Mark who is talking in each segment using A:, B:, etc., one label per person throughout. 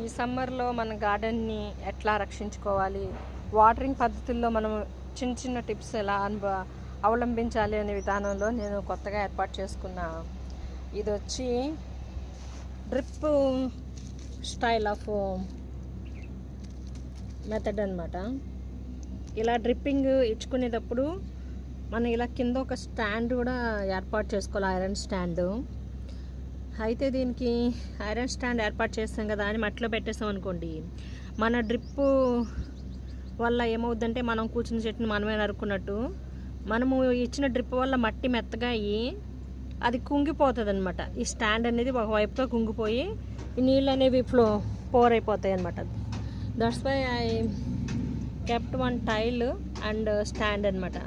A: ఈ సమ్మర్లో మన గార్డెన్ని ఎట్లా రక్షించుకోవాలి, వాటరింగ్ పద్ధతుల్లో మనం చిన్న చిన్న టిప్స్ ఎలా అవలంబించాలి అనే విధానంలో నేను కొత్తగా ఏర్పాటు చేసుకున్న ఇది వచ్చి డ్రిప్ స్టైల్ ఆఫ్ మెథడ్ అనమాట. ఇలా డ్రిప్పింగ్ ఇచ్చుకునేటప్పుడు మనం ఇలా కింద ఒక స్టాండ్ కూడా ఏర్పాటు చేసుకోవాలి, ఐరన్ స్టాండ్. అయితే దీనికి ఐరన్ స్టాండ్ ఏర్పాటు చేస్తాం కదా అని మట్టిలో పెట్టేస్తాం అనుకోండి, మన డ్రిప్ వల్ల ఏమవుద్దంటే మనం కూర్చున్న చెట్టుని మనమే నరుక్కున్నట్టు మనము ఇచ్చిన డ్రిప్ వల్ల మట్టి మెత్తగా అయ్యి అది కుంగిపోతుంది అనమాట. ఈ స్టాండ్ అనేది ఒకవైపుగా కుంగిపోయి ఈ నీళ్ళు అనేవి పోర్ అయిపోతాయి అనమాట. That's why I kept one tile and stand అనమాట.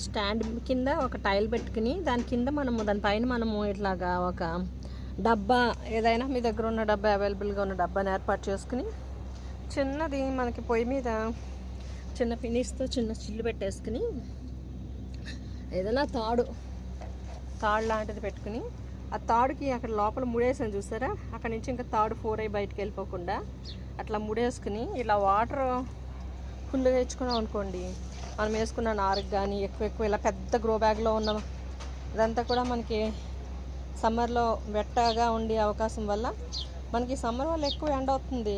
A: స్టాండ్ కింద ఒక టైల్ పెట్టుకుని దాని కింద దానిపైన మనము ఇట్లాగా ఒక డబ్బా, ఏదైనా మీ దగ్గర ఉన్న డబ్బా, అవైలబుల్గా ఉన్న డబ్బాని ఏర్పాటు చేసుకుని చిన్నది మనకి పొయ్యి మీద చిన్న పినిస్తో చిన్న చిల్లు పెట్టేసుకుని ఏదైనా తాడు లాంటిది పెట్టుకుని ఆ తాడుకి అక్కడ లోపల ముడేసాను చూసారా, అక్కడ నుంచి ఇంకా తాడు అయి బయటకు వెళ్ళిపోకుండా అట్లా ముడేసుకుని ఇలా వాటర్ ఫుల్గా తెచ్చుకున్నాం అనుకోండి, మనం వేసుకున్న నారుకు కానీ ఎక్కువ ఇలా పెద్ద గ్రో బ్యాగ్లో ఉన్న ఇదంతా కూడా మనకి సమ్మర్లో వెట్టగా ఉండే అవకాశం వల్ల మనకి సమ్మర్ వల్ల ఎక్కువ ఎండ అవుతుంది.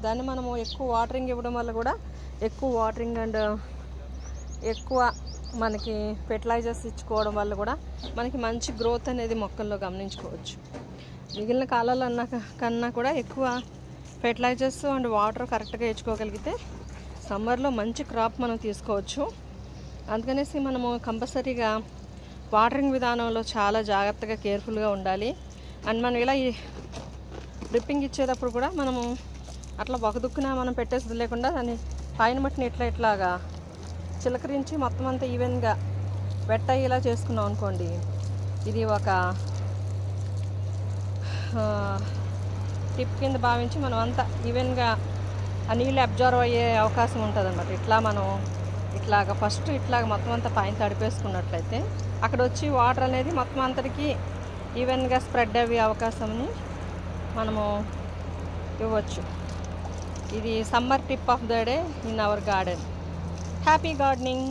A: దాన్ని మనము ఎక్కువ వాటరింగ్ ఇవ్వడం వల్ల కూడా ఎక్కువ వాటరింగ్ అండ్ ఎక్కువ మనకి ఫెర్టిలైజర్స్ ఇచ్చుకోవడం వల్ల కూడా మనకి మంచి గ్రోత్ అనేది మొక్కల్లో గమనించుకోవచ్చు. మిగిలిన కాలాలన్నా కన్నా కూడా ఎక్కువ ఫెర్టిలైజర్స్ అండ్ వాటర్ కరెక్ట్గా ఇచ్చుకోగలిగితే సమ్మర్లో మంచి క్రాప్ మనం తీసుకోవచ్చు. అందుకనేసి మనము కంపల్సరీగా వాటరింగ్ విధానంలో చాలా జాగ్రత్తగా కేర్ఫుల్గా ఉండాలి. అండ్ మనం ఇలా ఈ డ్రిప్పింగ్ ఇచ్చేటప్పుడు కూడా మనము అట్లా ఒక దుక్కున మనం పెట్టేది లేకుండా దాన్ని పైన మట్టిని ఇట్లాగా చిలకరించి మొత్తం అంతా ఈవెన్గా వెట్ అయ్యేలా చేసుకున్నాం అనుకోండి, ఇది ఒక టిప్ కింద భావించి మనం అంతా ఈవెన్గా ఆ నీళ్ళు అబ్జర్వ్ అయ్యే అవకాశం ఉంటుంది అనమాట. ఇట్లాగా ఫస్ట్ ఇట్లాగ మొత్తం అంతా పైన తడిపేసుకున్నట్లయితే అక్కడ వచ్చి వాటర్ అనేది మొత్తం అంతటికి ఈవెన్గా స్ప్రెడ్ అయ్యే అవకాశంని మనము ఇవ్వచ్చు. ఇది summer tip of the day in our garden. Happy gardening.